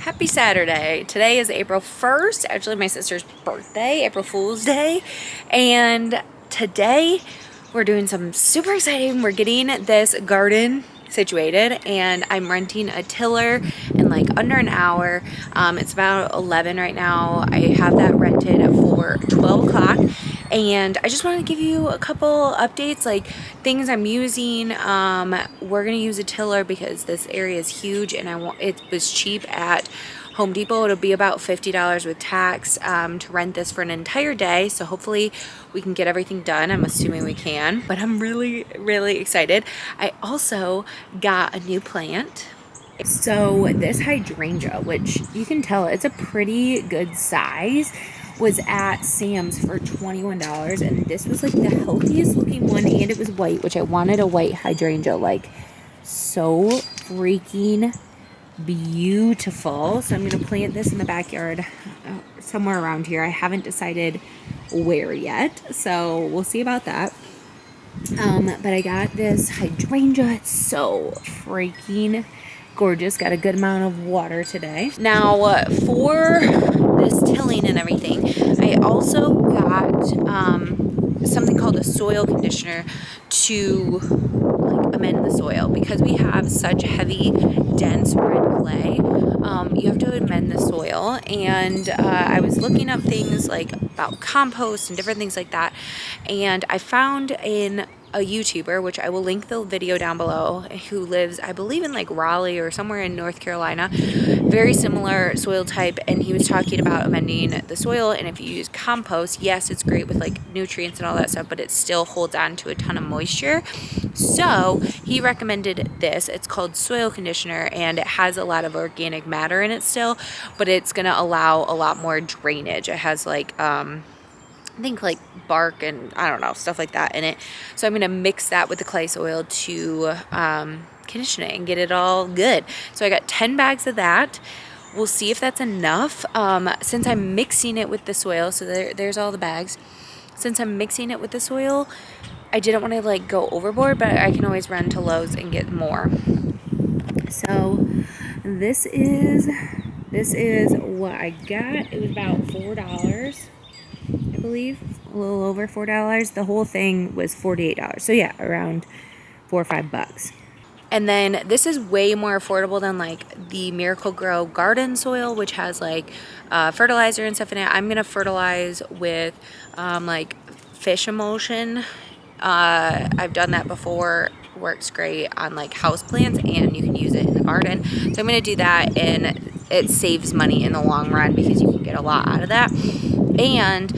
Happy Saturday. Today is April 1st, actually my sister's birthday, April Fool's Day. And today we're doing something super exciting. We're getting this garden situated and I'm renting a tiller in like under an hour. It's about 11 right now. I have that rented for 12 o'clock. And I just want to give you a couple updates, like things I'm using. We're gonna use a tiller because this area is huge, and it was cheap at Home Depot. It'll be about $50 with tax to rent this for an entire day. So hopefully we can get everything done. I'm assuming we can, but I'm really excited. I also got a new plant. So this hydrangea, which you can tell it's a pretty good size, was at Sam's for $21, and this was like the healthiest looking one, and it was white, which I wanted a white hydrangea, like so freaking beautiful. So I'm gonna plant this in the backyard somewhere around here. I haven't decided where yet, so we'll see about that. But I got this hydrangea. It's so freaking gorgeous. Got a good amount of water today. Now for this tilling and everything, I also got something called a soil conditioner to like amend the soil, because we have such heavy dense red clay. You have to amend the soil, and I was looking up things like about compost and different things like that, and I found in a YouTuber, which I will link the video down below, who lives, I believe, in like Raleigh or somewhere in North Carolina, very similar soil type, and he was talking about amending the soil. And if you use compost, yes, it's great with like nutrients and all that stuff, but it still holds on to a ton of moisture. So he recommended this. It's called soil conditioner, and it has a lot of organic matter in it still, but it's gonna allow a lot more drainage. It has like I think like bark and I don't know, stuff like that in it. So I'm gonna mix that with the clay soil to condition it and get it all good. So I got 10 bags of that. We'll see if that's enough. Since I'm mixing it with the soil, so there's all the bags. Since I'm mixing it with the soil, I didn't want to like go overboard, but I can always run to Lowe's and get more. So this is what I got. It was about $4. I believe a little over $4. The whole thing was $48. So yeah, around $4 or $5. And then this is way more affordable than like the Miracle-Gro garden soil, which has like fertilizer and stuff in it. I'm gonna fertilize with like fish emulsion. I've done that before. Works great on like house plants, and you can use it in the garden. So I'm gonna do that, and it saves money in the long run because you can get a lot out of that. And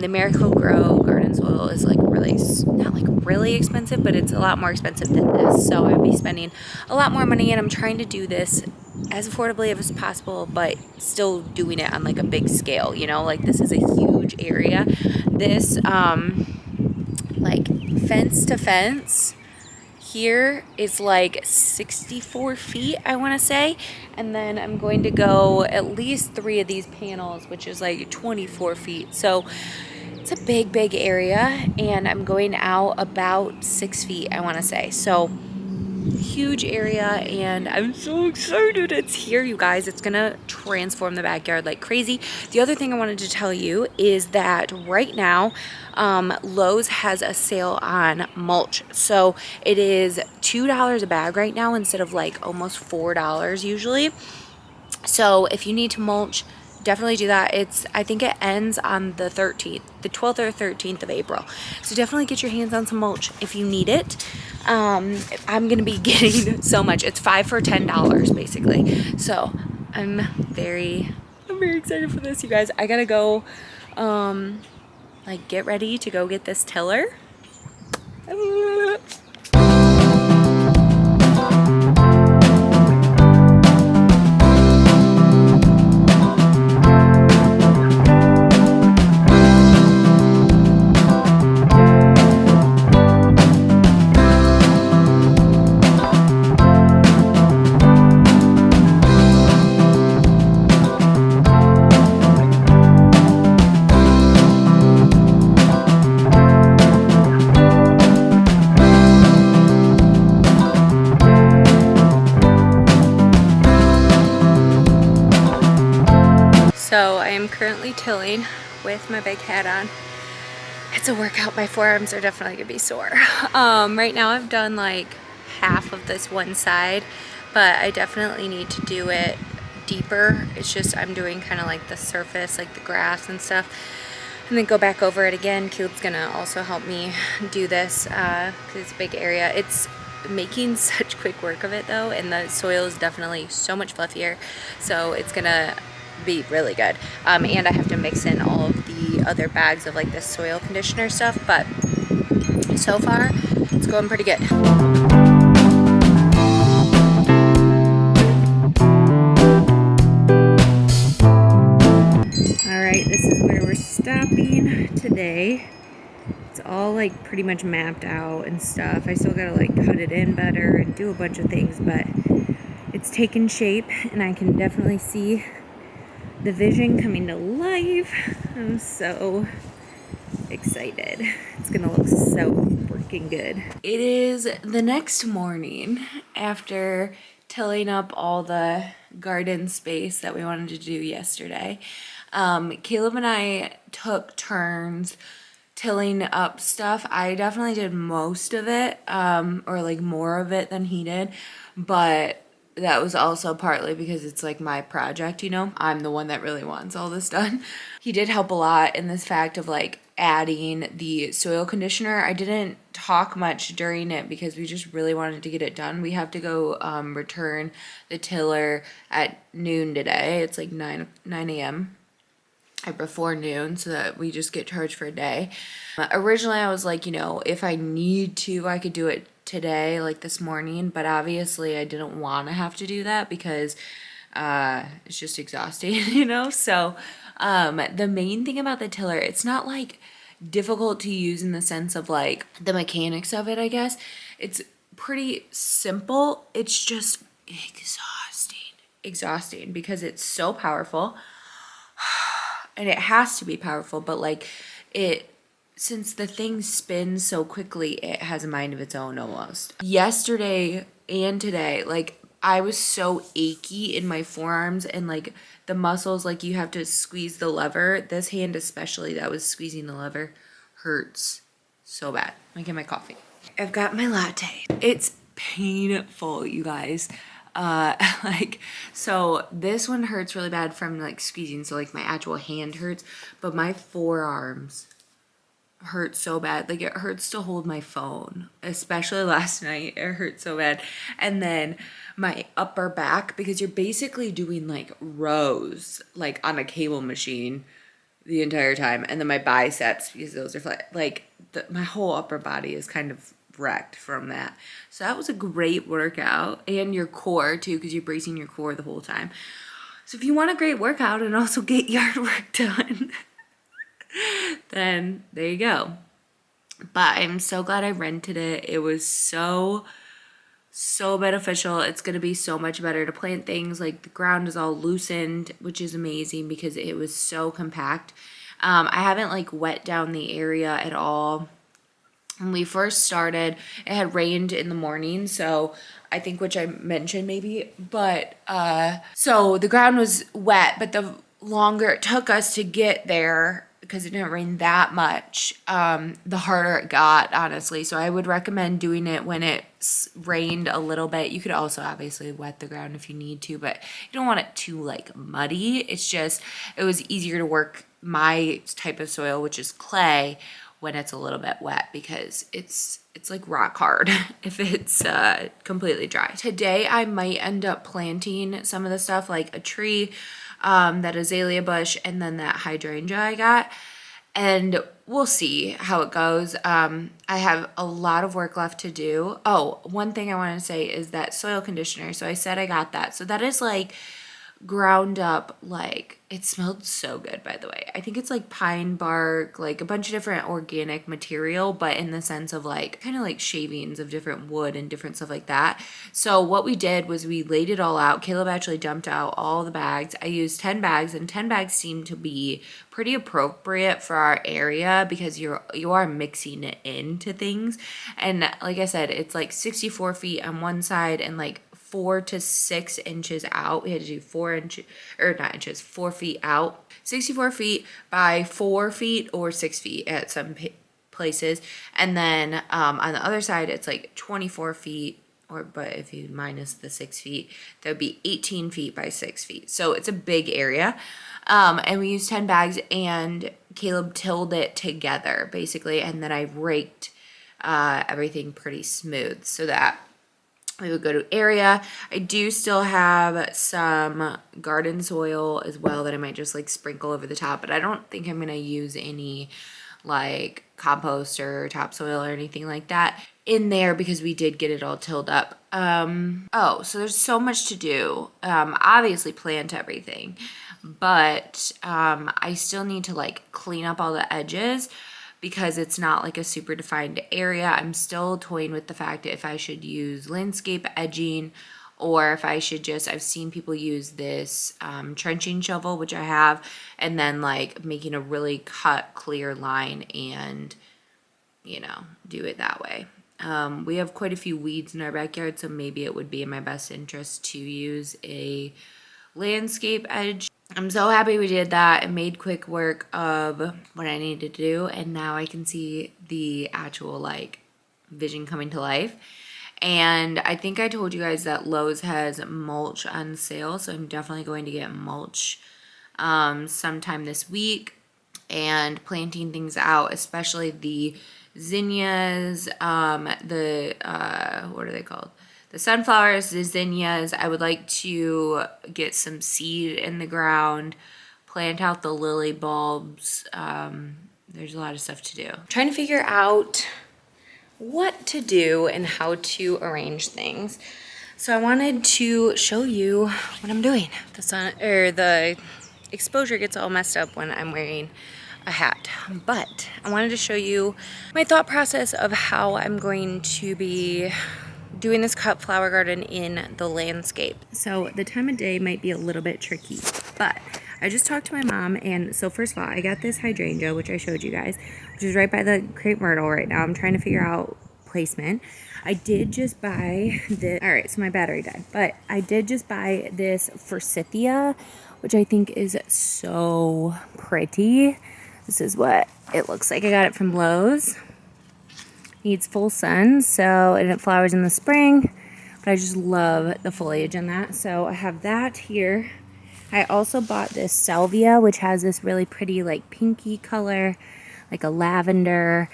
the Miracle-Gro garden soil is like not like really expensive, but it's a lot more expensive than this. So I'll be spending a lot more money, and I'm trying to do this as affordably as possible, but still doing it on like a big scale, you know, like this is a huge area. This like fence to fence here is like 64 feet, I want to say, and then I'm going to go at least 3 of these panels, which is like 24 feet. So it's a big area, and I'm going out about 6 feet, I want to say. So huge area, and I'm so excited it's here, you guys. It's gonna transform the backyard like crazy. The other thing I wanted to tell you is that right now Lowe's has a sale on mulch. So it is $2 a bag right now instead of like almost $4 usually. So if you need to mulch, definitely do that. I think it ends on the 13th, the 12th or 13th of April. So definitely get your hands on some mulch if you need it. I'm going to be getting so much. It's 5 for $10 basically. So I'm very excited for this, you guys. I got to go like get ready to go get this tiller. So I am currently tilling with my big hat on. It's a workout. My forearms are definitely gonna be sore. Right now I've done like half of this one side, but I definitely need to do it deeper. It's just I'm doing kind of like the surface, like the grass and stuff, and then go back over it again. Caleb's gonna also help me do this because it's a big area. It's making such quick work of it though, and the soil is definitely so much fluffier, so it's gonna be really good. And I have to mix in all of the other bags of like this soil conditioner stuff, but so far it's going pretty good. All right, this is where we're stopping today. It's all like pretty much mapped out and stuff. I still gotta like cut it in better and do a bunch of things, but it's taken shape and I can definitely see the vision coming to life. I'm so excited. It's gonna look so freaking good. It is the next morning after tilling up all the garden space that we wanted to do yesterday. Caleb and I took turns tilling up stuff. I definitely did most of it, or like more of it than he did, but that was also partly because it's like my project, you know? I'm the one that really wants all this done. He did help a lot in this fact of like adding the soil conditioner. I didn't talk much during it because we just really wanted to get it done. We have to go return the tiller at noon today. It's like 9 a.m. before noon, so that we just get charged for a day. Originally I was like, you know, if I need to, I could do it today, like this morning, but obviously I didn't want to have to do that because it's just exhausting, you know? So the main thing about the tiller, it's not like difficult to use in the sense of like the mechanics of it, I guess. It's pretty simple. It's just exhausting because it's so powerful. And it has to be powerful, but like since the thing spins so quickly, it has a mind of its own almost. Yesterday and today, like I was so achy in my forearms and like the muscles, like you have to squeeze the lever. This hand especially that was squeezing the lever hurts so bad. Let me get my coffee. I've got my latte. It's painful, you guys. Like, so this one hurts really bad from like squeezing, so like my actual hand hurts, but my forearms hurt so bad. Like it hurts to hold my phone, especially last night. It hurt so bad. And then my upper back, because you're basically doing like rows like on a cable machine the entire time, and then my biceps, because those are flat, like my whole upper body is kind of wrecked from that. So that was a great workout. And your core too, because you're bracing your core the whole time. So if you want a great workout and also get yard work done, then there you go. But I'm so glad I rented it. It was so beneficial. It's going to be so much better to plant things. Like the ground is all loosened, which is amazing because it was so compact. I haven't like wet down the area at all. When we first started, it had rained in the morning, so I think, which I mentioned maybe, but so the ground was wet, but the longer it took us to get there, because it didn't rain that much, the harder it got, honestly. So I would recommend doing it when it rained a little bit. You could also obviously wet the ground if you need to, but you don't want it too like muddy. It's just, it was easier to work my type of soil, which is clay, when it's a little bit wet, because it's like rock hard if it's completely dry. Today I might end up planting some of the stuff, like a tree, that azalea bush, and then that hydrangea I got, and we'll see how it goes. I have a lot of work left to do. Oh, one thing I want to say is that soil conditioner. So I said I got that. So that is like ground up, like it smelled so good, by the way. I think it's like pine bark, like a bunch of different organic material, but in the sense of like kind of like shavings of different wood and different stuff like that. So what we did was we laid it all out. Caleb actually dumped out all the bags. I used 10 bags, and 10 bags seemed to be pretty appropriate for our area because you are mixing it into things. And like I said, it's like 64 feet on one side and like 4 to 6 inches out. We had to do 4 inches, or not inches, 4 feet out. 64 feet by 4 feet or 6 feet at some places. And then on the other side, it's like 24 feet. But if you minus the 6 feet, that would be 18 feet by 6 feet. So it's a big area. And we used 10 bags, and Caleb tilled it together basically. And then I raked everything pretty smooth so that we would go to area. I do still have some garden soil as well that I might just like sprinkle over the top, but I don't think I'm going to use any like compost or topsoil or anything like that in there because we did get it all tilled up. Oh, so there's so much to do. Obviously plant everything, but I still need to like clean up all the edges because it's not like a super defined area. I'm still toying with the fact that if I should use landscape edging or if I should just, I've seen people use this trenching shovel, which I have, and then like making a really cut clear line and, you know, do it that way. We have quite a few weeds in our backyard, so maybe it would be in my best interest to use a landscape edge. I'm so happy we did that and made quick work of what I needed to do, and now I can see the actual like vision coming to life. And I think I told you guys that Lowe's has mulch on sale, so I'm definitely going to get mulch sometime this week and planting things out, especially the zinnias, what are they called? The sunflowers, the zinnias. I would like to get some seed in the ground, plant out the lily bulbs. There's a lot of stuff to do. I'm trying to figure out what to do and how to arrange things. So I wanted to show you what I'm doing. The sun or the exposure gets all messed up when I'm wearing a hat, but I wanted to show you my thought process of how I'm going to be doing this cut flower garden in the landscape. So the time of day might be a little bit tricky, but I just talked to my mom, and so first of all, I got this hydrangea, which I showed you guys, which is right by the crepe myrtle right now. I'm trying to figure out placement. I did just buy this, all right, so my battery died, but I did just buy this forsythia, which I think is so pretty. This is what it looks like. I got it from Lowe's. Needs full sun, so and it flowers in the spring, but I just love the foliage in that. So I have that here. I also bought this salvia, which has this really pretty like pinky color, like a lavender,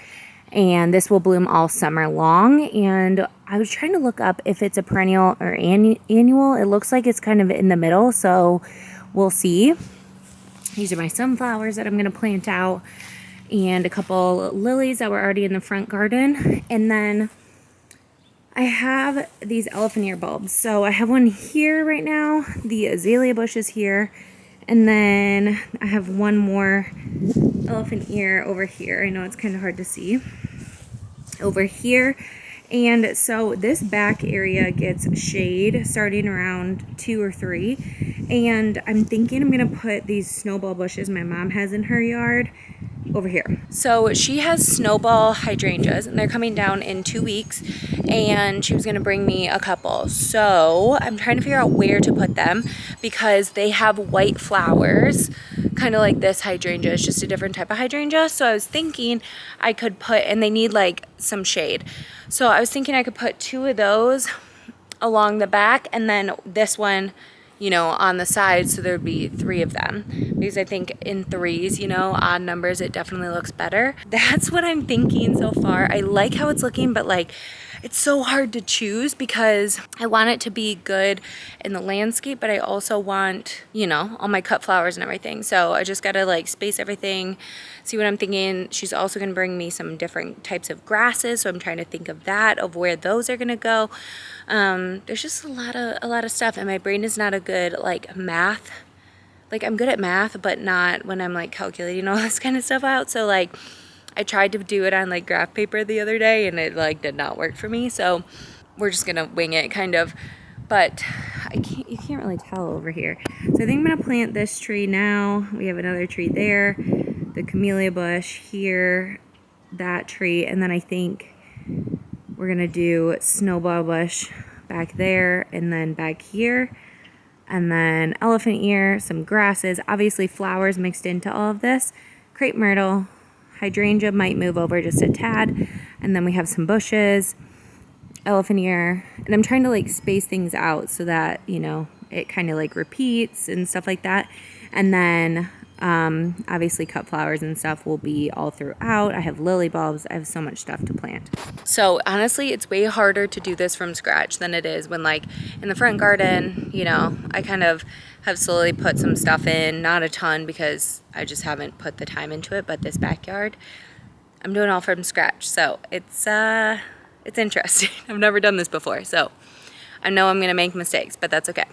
and this will bloom all summer long. And I was trying to look up if it's a perennial or annual. It looks like it's kind of in the middle, so we'll see. These are my sunflowers that I'm going to plant out, and a couple lilies that were already in the front garden. And then I have these elephant ear bulbs. So I have one here right now, the azalea bush is here, and then I have one more elephant ear over here. I know it's kind of hard to see over here. And so this back area gets shade starting around 2 or 3. And I'm thinking I'm going to put these snowball bushes my mom has in her yard over here. So she has snowball hydrangeas, and they're coming down in 2 weeks, and she was going to bring me a couple. So I'm trying to figure out where to put them because they have white flowers, kind of like this hydrangea. It's just a different type of hydrangea. So I was thinking I could put, and they need like some shade. So I was thinking I could put 2 of those along the back, and then this one, you know, on the side, so there'd be 3 of them, because I think in 3s, you know, odd numbers, it definitely looks better. That's what I'm thinking so far. I like how it's looking, but like it's so hard to choose because I want it to be good in the landscape, but I also want, you know, all my cut flowers and everything. So I just gotta like space everything, see what I'm thinking. She's also gonna bring me some different types of grasses, so I'm trying to think of that, of where those are gonna go. There's just a lot of stuff, and my brain is not a good like math. Like I'm good at math, but not when I'm like calculating all this kind of stuff out. So like I tried to do it on like graph paper the other day, and it like did not work for me. So we're just gonna wing it kind of, but you can't really tell over here. So I think I'm gonna plant this tree now. We have another tree there, the camellia bush here, that tree, and then I think we're gonna do snowball bush back there, and then back here. And then elephant ear, some grasses, obviously flowers mixed into all of this. Crepe myrtle, hydrangea might move over just a tad. And then we have some bushes, elephant ear. And I'm trying to like space things out so that, you know, it kind of like repeats and stuff like that. And then obviously cut flowers and stuff will be all throughout. I have lily bulbs. I have so much stuff to plant. So honestly, it's way harder to do this from scratch than it is when like in the front garden, you know, I kind of have slowly put some stuff in, not a ton because I just haven't put the time into it, but this backyard, I'm doing all from scratch. So it's interesting. I've never done this before. So I know I'm going to make mistakes, but that's okay.